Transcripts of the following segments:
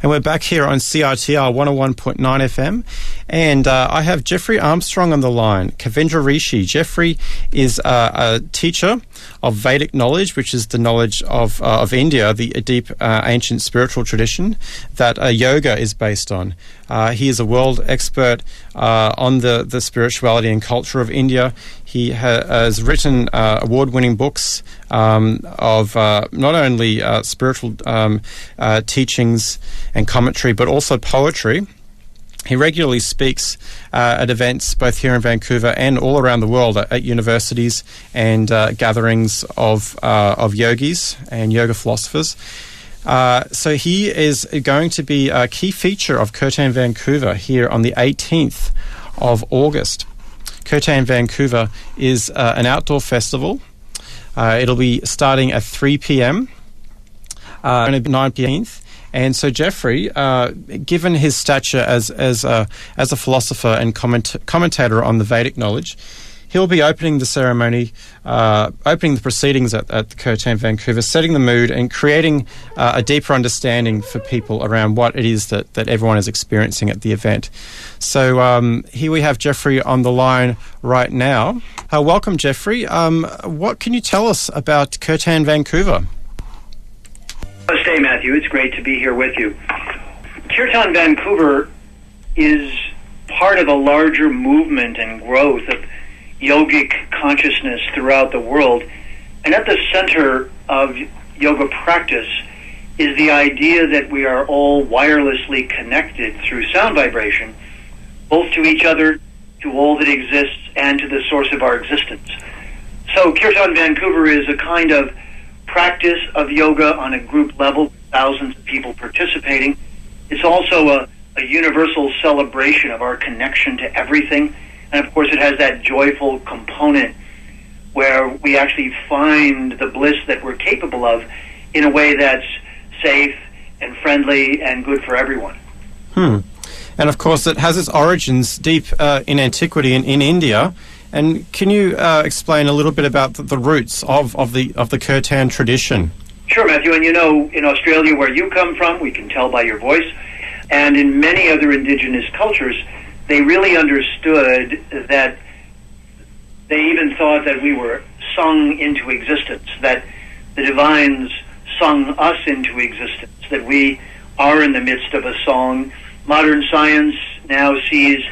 And we're back here on CiTR 101.9 FM. And I have Jeffrey Armstrong on the line, Kavendra Rishi. Jeffrey is a teacher of Vedic knowledge, which is the knowledge of India, the deep ancient spiritual tradition that yoga is based on. He is a world expert on the spirituality and culture of India. He has written award-winning books of not only spiritual teachings and commentary, but also poetry. He regularly speaks at events both here in Vancouver and all around the world at universities and gatherings of yogis and yoga philosophers. So he is going to be a key feature of Kirtan Vancouver here on the 18th of August. Kirtan Vancouver is an outdoor festival. It'll be starting at 3 p.m. and 9 p.m. And so Jeffrey, given his stature as a philosopher and commentator on the Vedic knowledge, he'll be opening the ceremony, opening the proceedings at the Kirtan Vancouver, setting the mood and creating a deeper understanding for people around what it is that everyone is experiencing at the event. So here we have Jeffrey on the line right now. Welcome, Jeffrey. What can you tell us about Kirtan Vancouver? Namaste, Matthew. It's great to be here with you. Kirtan Vancouver is part of a larger movement and growth of yogic consciousness throughout the world. And at the center of yoga practice is the idea that we are all wirelessly connected through sound vibration, both to each other, to all that exists, and to the source of our existence. So Kirtan Vancouver is a kind of practice of yoga on a group level, thousands of people participating. It's also a universal celebration of our connection to everything. And of course it has that joyful component where we actually find the bliss that we're capable of in a way that's safe and friendly and good for everyone. And of course it has its origins deep in antiquity in India. And can you explain a little bit about the roots of the Kirtan tradition? Sure, Matthew. And you know, in Australia, where you come from, we can tell by your voice, and in many other indigenous cultures, they really understood that they even thought that we were sung into existence, that the divines sung us into existence, that we are in the midst of a song. Modern science now sees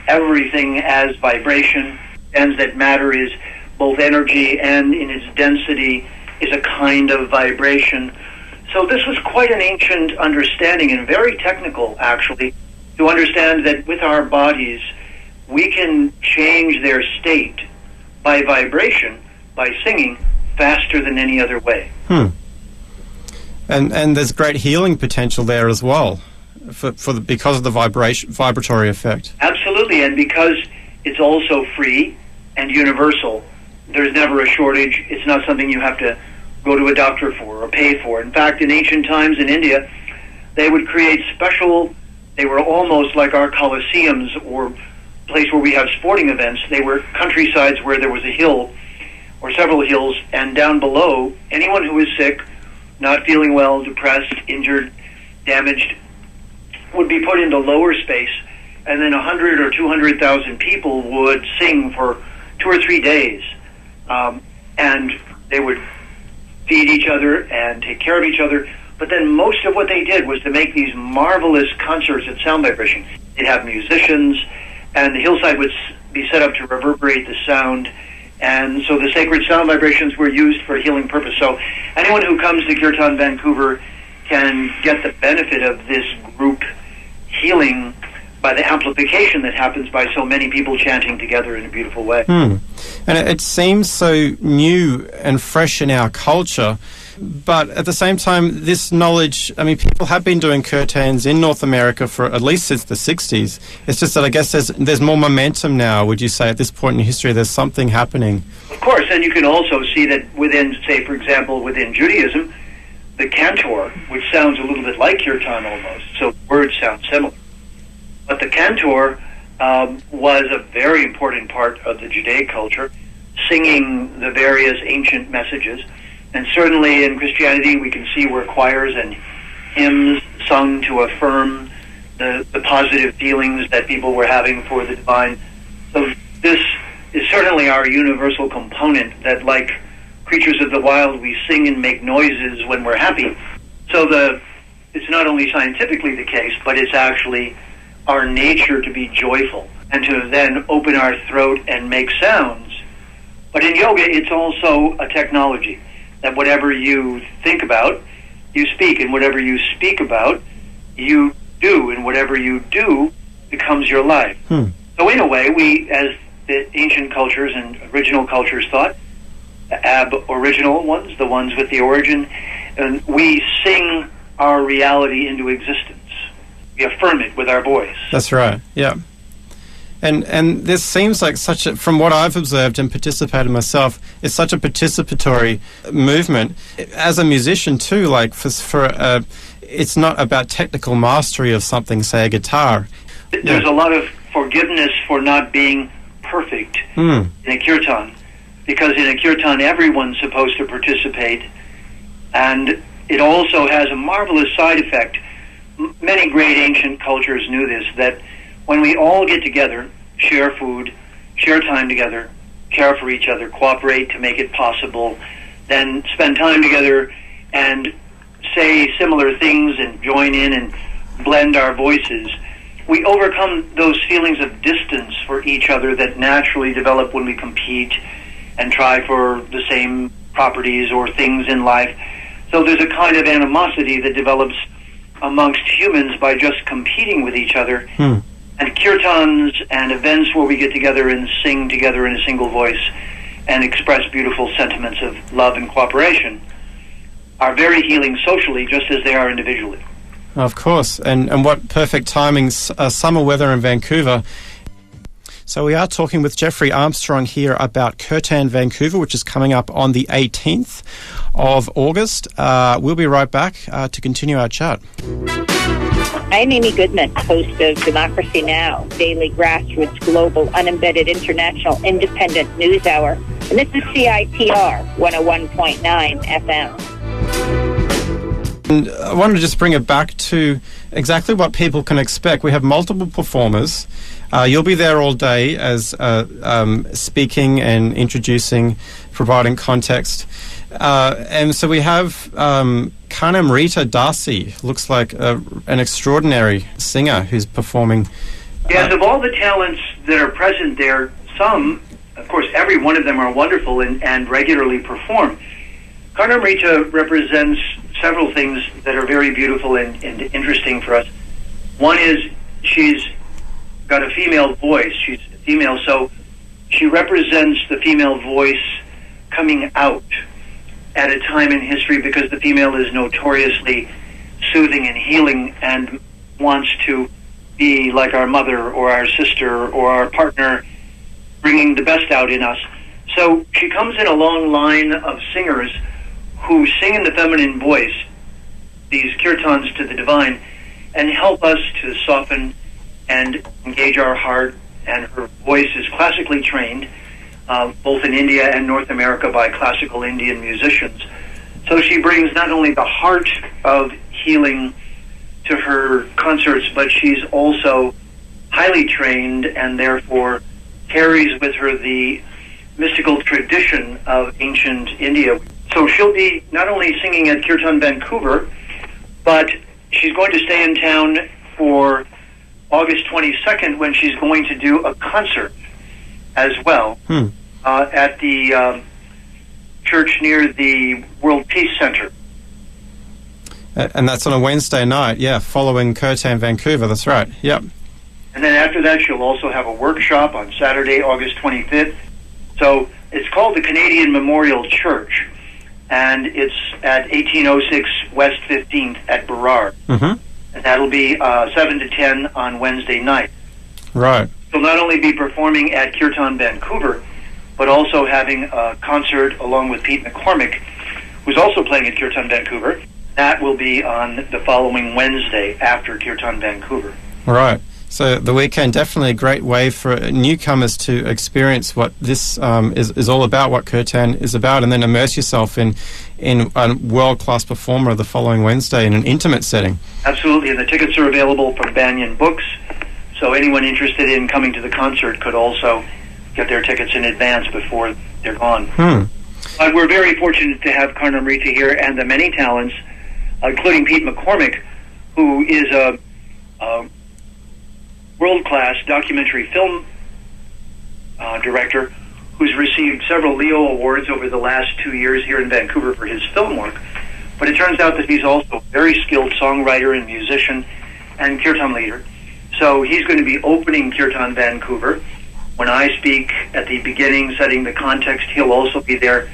everything as vibration, and that matter is both energy and in its density is a kind of vibration. So this was quite an ancient understanding and very technical, actually, to understand that with our bodies we can change their state by vibration, by singing, faster than any other way. And there's great healing potential there as well, because of the vibratory effect. Absolutely, and because it's also free and universal. There's never a shortage. It's not something you have to go to a doctor for or pay for. In fact, in ancient times in India, they would create they were almost like our coliseums or place where we have sporting events. They were countrysides where there was a hill or several hills, and down below, anyone who was sick, not feeling well, depressed, injured, damaged, would be put into lower space, and then 100 or 200,000 people would sing for 2 or 3 days, and they would feed each other and take care of each other. But then most of what they did was to make these marvelous concerts at sound vibration. They'd have musicians, and the hillside would be set up to reverberate the sound, and so the sacred sound vibrations were used for healing purpose. So anyone who comes to Kirtan Vancouver can get the benefit of this group healing by the amplification that happens by so many people chanting together in a beautiful way. And it seems so new and fresh in our culture, but at the same time, this knowledge, I mean, people have been doing kirtans in North America for at least since the 60s. It's just that I guess there's more momentum now, would you say, at this point in history, there's something happening? Of course, and you can also see that within, say, for example, within Judaism, the cantor, which sounds a little bit like kirtan almost, so words sound similar. But the cantor was a very important part of the Judaic culture, singing the various ancient messages. And certainly in Christianity we can see where choirs and hymns sung to affirm the positive feelings that people were having for the divine. So this is certainly our universal component, that like creatures of the wild, we sing and make noises when we're happy. So it's not only scientifically the case, but it's actually our nature to be joyful and to then open our throat and make sounds. But in yoga, it's also a technology that whatever you think about, you speak, and whatever you speak about, you do, and whatever you do becomes your life. So in a way, we, as the ancient cultures and original cultures thought, the aboriginal ones, the ones with the origin, and we sing our reality into existence. We affirm it with our voice. That's right, yeah. And this seems like from what I've observed and participated myself, it's such a participatory movement. As a musician too, like it's not about technical mastery of something, say a guitar. There's a lot of forgiveness for not being perfect in a kirtan, because in a kirtan everyone's supposed to participate, and it also has a marvelous side effect. Many great ancient cultures knew this, that when we all get together, share food, share time together, care for each other, cooperate to make it possible, then spend time together and say similar things and join in and blend our voices, we overcome those feelings of distance for each other that naturally develop when we compete and try for the same properties or things in life. So there's a kind of animosity that develops amongst humans by just competing with each other. And kirtans and events where we get together and sing together in a single voice and express beautiful sentiments of love and cooperation are very healing socially, just as they are individually. Of course, and what perfect timing, summer weather in Vancouver. So we are talking with Jeffrey Armstrong here about Kirtan Vancouver, which is coming up on the 18th of August. We'll be right back to continue our chat. I'm Amy Goodman, host of Democracy Now!, daily grassroots, global, unembedded, international, independent news hour. And this is CiTR 101.9 FM. And I wanted to just bring it back to exactly what people can expect. We have multiple performers. You'll be there all day as speaking and introducing, providing context. And so we have Karnam Rita Darcy, looks like an extraordinary singer who's performing. Yes, of all the talents that are present there, some, of course, every one of them are wonderful and regularly perform. Karnam Rita represents several things that are very beautiful and interesting for us. One is she's got a female voice. She's female, so she represents the female voice coming out at a time in history, because the female is notoriously soothing and healing and wants to be like our mother or our sister or our partner, bringing the best out in us. So she comes in a long line of singers who sing in the feminine voice, these kirtans to the divine, and help us to soften and engage our heart. And her voice is classically trained, both in India and North America, by classical Indian musicians. So she brings not only the heart of healing to her concerts, but she's also highly trained and therefore carries with her the mystical tradition of ancient India. So she'll be not only singing at Kirtan Vancouver, but she's going to stay in town for August 22nd, when she's going to do a concert as well at the church near the World Peace Center. And that's on a Wednesday night, following Kirtan Vancouver, that's right, yep. And then after that, she'll also have a workshop on Saturday, August 25th. So it's called the Canadian Memorial Church, and it's at 1806 West 15th at Burrard. And that'll be 7 to 10 on Wednesday night. Right. She'll not only be performing at Kirtan Vancouver, but also having a concert along with Pete McCormick, who's also playing at Kirtan Vancouver. That will be on the following Wednesday after Kirtan Vancouver. Right. So the weekend, definitely a great way for newcomers to experience what this is all about, what Kirtan is about, and then immerse yourself in a world-class performer the following Wednesday in an intimate setting. Absolutely, and the tickets are available from Banyan Books, so anyone interested in coming to the concert could also get their tickets in advance before they're gone. But we're very fortunate to have Karnamrita here and the many talents, including Pete McCormick, who is a world-class documentary film director who's received several Leo Awards over the last 2 years here in Vancouver for his film work. But it turns out that he's also a very skilled songwriter and musician and kirtan leader. So he's going to be opening Kirtan Vancouver. When I speak at the beginning, setting the context, he'll also be there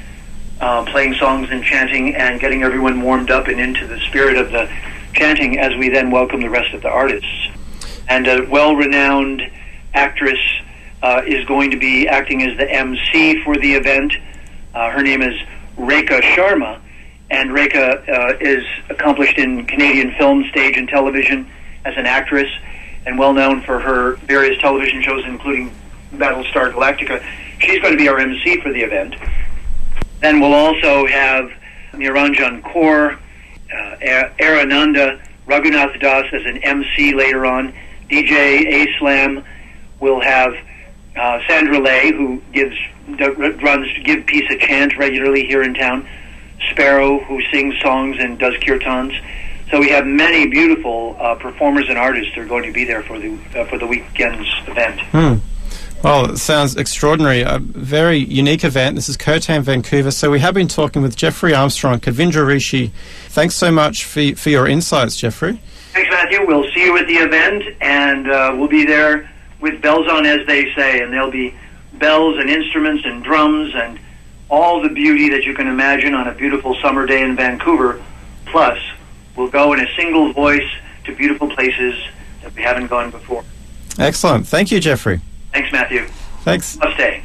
playing songs and chanting and getting everyone warmed up and into the spirit of the chanting as we then welcome the rest of the artists. And a well-renowned actress is going to be acting as the MC for the event. Her name is Rekha Sharma, and Rekha is accomplished in Canadian film, stage, and television as an actress, and well-known for her various television shows, including Battlestar Galactica. She's going to be our MC for the event. Then we'll also have Niranjan Kaur, Arananda Raghunath Das as an MC later on. DJ A-Slam will have Sandra Lay, who runs Give Peace a Chant regularly here in town. Sparrow, who sings songs and does kirtans. So we have many beautiful performers and artists that are going to be there for the weekend's event. Well, it sounds extraordinary. A very unique event. This is Kirtan Vancouver. So we have been talking with Jeffrey Armstrong, Kavindra Rishi. Thanks so much for your insights, Jeffrey. Thanks, Matthew. We'll see you at the event, and we'll be there with bells on, as they say, and there'll be bells and instruments and drums and all the beauty that you can imagine on a beautiful summer day in Vancouver. Plus, we'll go in a single voice to beautiful places that we haven't gone before. Excellent. Thank you, Jeffrey. Thanks, Matthew. Thanks. Namaste.